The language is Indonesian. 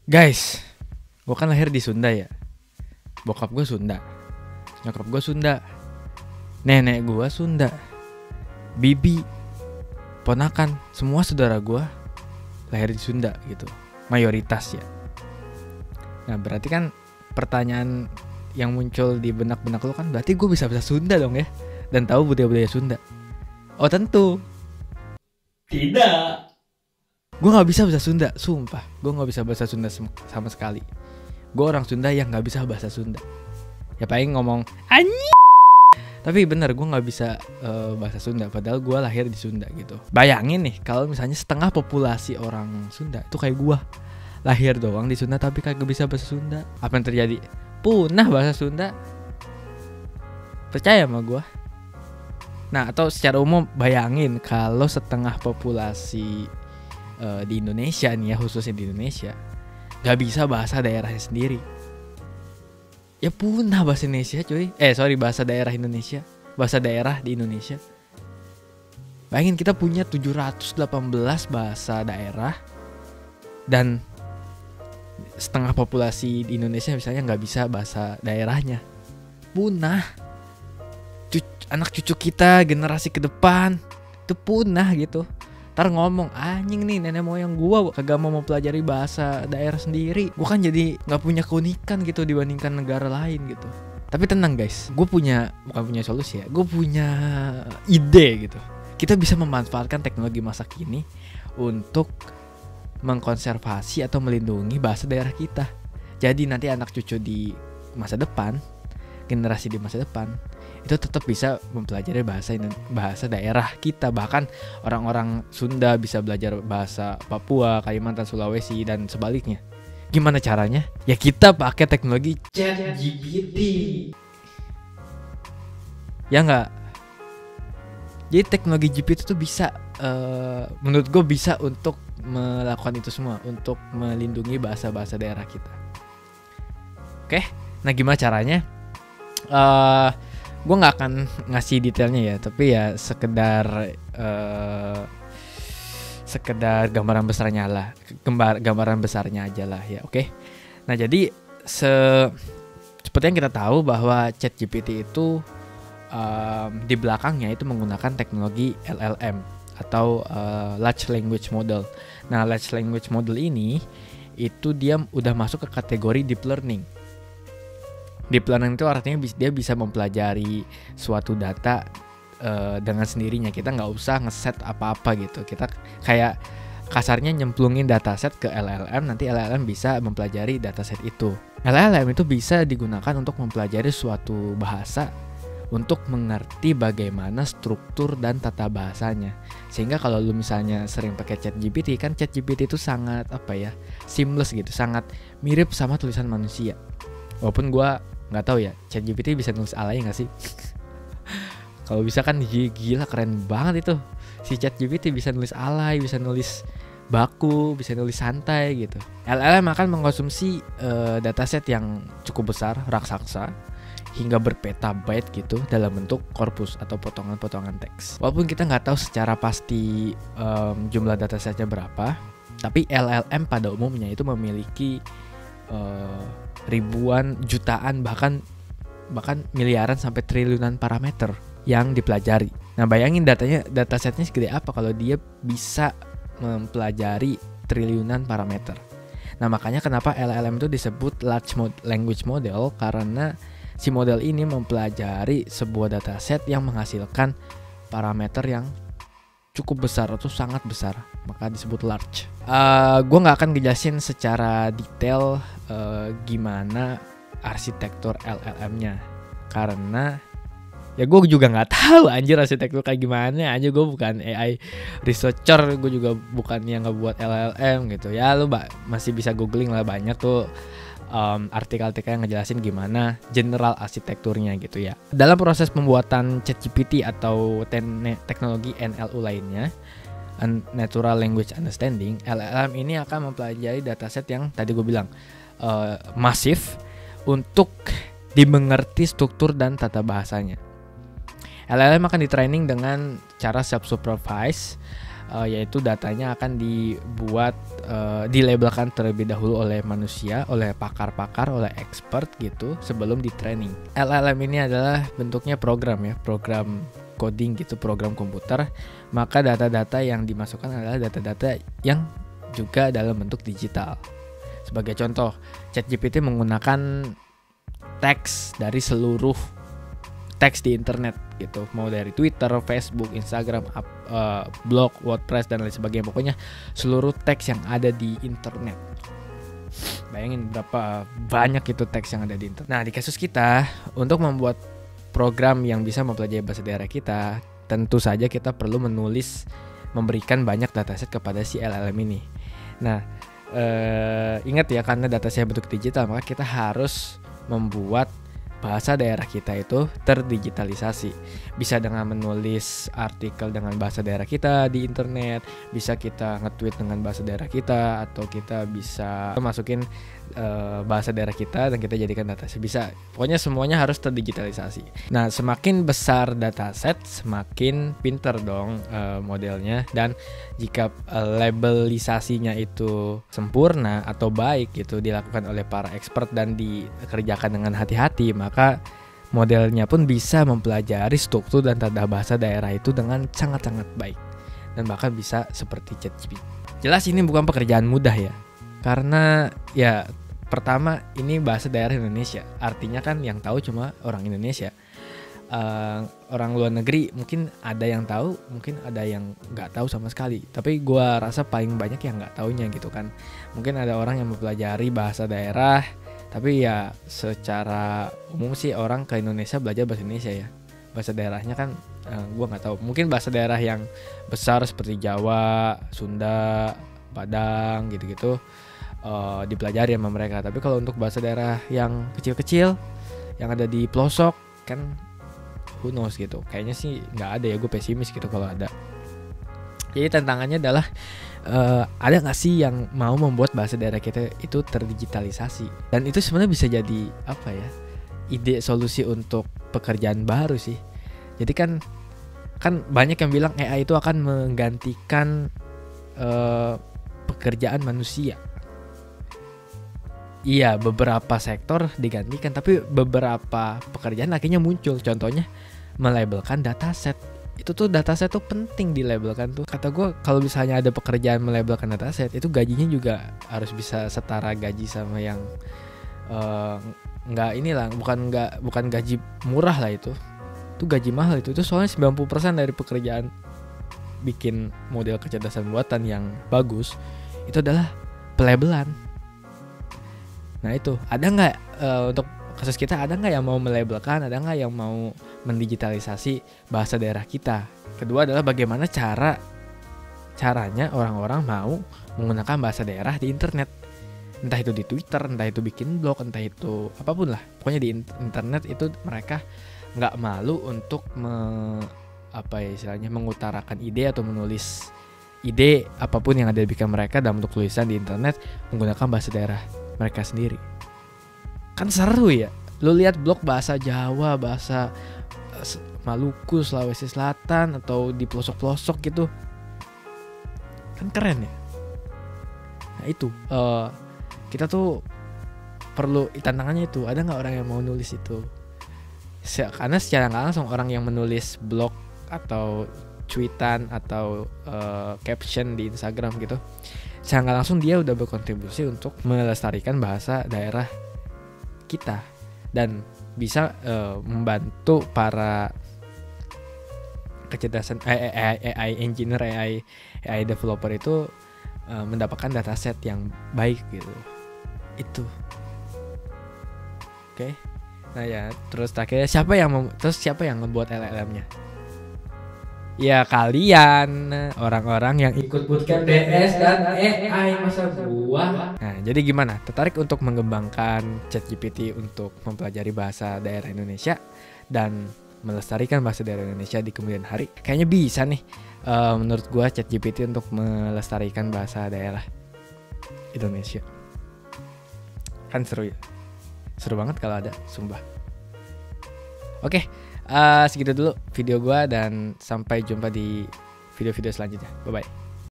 Guys, gue kan lahir di Sunda ya. Bokap gue Sunda, nyokap gue Sunda, nenek gue Sunda, bibi, ponakan, semua saudara gue lahir di Sunda gitu. Mayoritas ya. Nah berarti kan pertanyaan yang muncul di benak-benak lo kan berarti gue bisa bahasa Sunda dong ya. Dan tahu budaya-budaya Sunda. Oh tentu. Tidak. Gue gak bisa bahasa Sunda, sumpah. Gue gak bisa bahasa Sunda sama sekali. Gue orang Sunda yang gak bisa bahasa Sunda. Ya paling ngomong anjing. Tapi bener gue gak bisa bahasa Sunda. Padahal gue lahir di Sunda gitu. Bayangin nih kalau misalnya setengah populasi orang Sunda itu kayak gue, lahir doang di Sunda tapi kagak bisa bahasa Sunda. Apa yang terjadi? Punah bahasa Sunda. Percaya sama gue. Nah atau secara umum bayangin kalau setengah populasi di Indonesia nih ya, khususnya di Indonesia gak bisa bahasa daerahnya sendiri. Ya punah bahasa Indonesia cuy. Bahasa daerah Indonesia. Bahasa daerah di Indonesia. Bayangin kita punya 718 bahasa daerah. Dan setengah populasi di Indonesia misalnya gak bisa bahasa daerahnya. Punah. Anak cucu kita generasi ke depan itu punah gitu. Ntar ngomong anjing nih nenek moyang gua kagak mau mempelajari bahasa daerah sendiri. Gua kan jadi gak punya keunikan gitu dibandingkan negara lain gitu. Tapi tenang guys, gue bukan punya solusi ya, gue punya ide gitu. Kita bisa memanfaatkan teknologi masa kini untuk mengkonservasi atau melindungi bahasa daerah kita. Jadi nanti anak cucu di masa depan, generasi di masa depan itu tetap bisa mempelajari bahasa daerah kita. Bahkan orang-orang Sunda bisa belajar bahasa Papua, Kalimantan, Sulawesi dan sebaliknya. Gimana caranya? Ya kita pakai teknologi ChatGPT. Ya enggak? Jadi teknologi GPT itu bisa menurut gue bisa untuk melakukan itu semua, untuk melindungi bahasa-bahasa daerah kita. Oke, nah gimana caranya? Gue nggak akan ngasih detailnya ya, tapi ya sekedar gambaran besarnya lah, gambaran besarnya aja lah ya, oke. Nah jadi seperti yang kita tahu bahwa ChatGPT itu di belakangnya itu menggunakan teknologi LLM atau Large Language Model. Nah Large Language Model ini itu dia udah masuk ke kategori Deep Learning. Deep learning itu artinya dia bisa mempelajari suatu data dengan sendirinya. Kita nggak usah ngeset apa-apa gitu. Kita kayak kasarnya nyemplungin dataset ke LLM, nanti LLM bisa mempelajari dataset itu. LLM itu bisa digunakan untuk mempelajari suatu bahasa untuk mengerti bagaimana struktur dan tata bahasanya. Sehingga kalau lu misalnya sering pakai ChatGPT, kan ChatGPT itu sangat seamless gitu, sangat mirip sama tulisan manusia. Walaupun gue nggak tahu ya ChatGPT bisa nulis alay nggak sih? Kalau bisa kan gila keren banget itu. Si ChatGPT bisa nulis alay, bisa nulis baku, bisa nulis santai gitu. LLM akan mengkonsumsi dataset yang cukup besar, raksasa, hingga berpetabyte gitu dalam bentuk korpus atau potongan-potongan teks. Walaupun kita nggak tahu secara pasti jumlah datasetnya berapa, tapi LLM pada umumnya itu memiliki ribuan, jutaan, bahkan miliaran sampai triliunan parameter yang dipelajari. Nah bayangin datasetnya segede apa kalau dia bisa mempelajari triliunan parameter. Nah makanya kenapa LLM itu disebut Large Language Model, karena si model ini mempelajari sebuah dataset yang menghasilkan parameter yang cukup besar atau sangat besar, maka disebut large. Gue nggak akan ngejelasin secara detail gimana arsitektur LLM-nya, karena ya gue juga nggak tahu anjir arsitektur kayak gimana aja. Gue bukan AI researcher, gue juga bukan yang ngebuat LLM gitu ya. Lu masih bisa googling lah, banyak tuh artikel-artikel yang ngejelasin gimana general arsitekturnya gitu ya. Dalam proses pembuatan ChatGPT atau teknologi NLU lainnya, Natural Language Understanding, LLM ini akan mempelajari dataset yang tadi gue bilang masif untuk dimengerti struktur dan tata bahasanya. LLM akan ditraining dengan cara self-supervised yaitu datanya akan dibuat dilabelkan terlebih dahulu oleh manusia, oleh pakar-pakar, oleh expert gitu sebelum di training. LLM ini adalah bentuknya program ya, program coding gitu, program komputer. Maka data-data yang dimasukkan adalah data-data yang juga dalam bentuk digital. Sebagai contoh, ChatGPT menggunakan teks dari seluruh teks di internet gitu, mau dari Twitter, Facebook, Instagram, blog, WordPress dan lain sebagainya. Pokoknya seluruh teks yang ada di internet. Bayangin berapa banyak itu teks yang ada di internet. Nah, di kasus kita, untuk membuat program yang bisa mempelajari bahasa daerah kita, tentu saja kita perlu memberikan banyak dataset kepada si LLM ini. Nah, ingat ya, karena dataset bentuk digital, maka kita harus membuat bahasa daerah kita itu terdigitalisasi. Bisa dengan menulis artikel dengan bahasa daerah kita di internet, bisa kita nge-tweet dengan bahasa daerah kita, atau kita bisa masukin bahasa daerah kita dan kita jadikan dataset. Bisa, pokoknya semuanya harus terdigitalisasi. Nah, semakin besar dataset, semakin pinter dong modelnya. Dan jika labelisasinya itu sempurna atau baik gitu, dilakukan oleh para expert dan dikerjakan dengan hati-hati, maka modelnya pun bisa mempelajari struktur dan tata bahasa daerah itu dengan sangat-sangat baik, dan bahkan bisa seperti ChatGPT. Jelas ini bukan pekerjaan mudah ya, karena ya pertama ini bahasa daerah Indonesia, artinya kan yang tahu cuma orang Indonesia. Orang luar negeri mungkin ada yang tahu, mungkin ada yang nggak tahu sama sekali. Tapi gue rasa paling banyak yang nggak taunya gitu kan. Mungkin ada orang yang mempelajari bahasa daerah, tapi ya secara umum sih orang ke Indonesia belajar bahasa Indonesia ya. Bahasa daerahnya kan gue nggak tahu. Mungkin bahasa daerah yang besar seperti Jawa, Sunda, Padang gitu-gitu dipelajari sama mereka. Tapi kalau untuk bahasa daerah yang kecil-kecil, yang ada di pelosok kan, who knows gitu. Kayaknya sih nggak ada ya, gue pesimis gitu kalau ada. Jadi tantangannya adalah ada nggak sih yang mau membuat bahasa daerah kita itu terdigitalisasi. Dan itu sebenarnya bisa jadi apa ya, ide solusi untuk pekerjaan baru sih. Jadi kan banyak yang bilang AI itu akan menggantikan pekerjaan manusia. Iya, beberapa sektor digantikan, tapi beberapa pekerjaan akhirnya muncul. Contohnya melabelkan dataset. Itu tuh dataset tuh penting dilabelkan tuh. Kata gue, kalau misalnya ada pekerjaan melabelkan dataset, itu gajinya juga harus bisa setara gaji sama yang bukan gaji murah lah itu. Itu gaji mahal itu soalnya 90% dari pekerjaan bikin model kecerdasan buatan yang bagus itu adalah pelabelan. Nah itu, ada nggak untuk kasus kita, ada nggak yang mau melabelkan, ada nggak yang mau mendigitalisasi bahasa daerah kita? Kedua adalah bagaimana caranya orang-orang mau menggunakan bahasa daerah di internet. Entah itu di Twitter, entah itu bikin blog, entah itu apapun lah. Pokoknya di internet itu mereka nggak malu untuk mengutarakan ide atau menulis ide apapun yang ada di pikiran mereka dalam bentuk tulisan di internet menggunakan bahasa daerah mereka sendiri. Kan seru ya, lu lihat blog bahasa Jawa, bahasa Maluku, Sulawesi Selatan, atau di pelosok-pelosok gitu, kan keren ya. Nah itu kita tuh perlu, tantangannya itu, ada nggak orang yang mau nulis itu? Karena secara nggak langsung orang yang menulis blog atau tweetan atau caption di Instagram gitu, secara nggak langsung dia udah berkontribusi untuk melestarikan bahasa daerah kita dan bisa membantu para kecerdasan AI engineer, AI developer itu mendapatkan dataset yang baik gitu. Itu. Oke. Nah ya, terus akhirnya siapa yang membuat LLM-nya? Ya kalian, orang-orang yang ikut bootcamp DS dan AI masa gua. Nah, jadi gimana? Tertarik untuk mengembangkan ChatGPT untuk mempelajari bahasa daerah Indonesia dan melestarikan bahasa daerah Indonesia di kemudian hari? Kayaknya bisa nih, menurut gua, ChatGPT untuk melestarikan bahasa daerah Indonesia. Kan seru ya? Seru banget kalau ada, sumpah. Oke. Segitu dulu video gue, dan sampai jumpa di video-video selanjutnya. Bye-bye.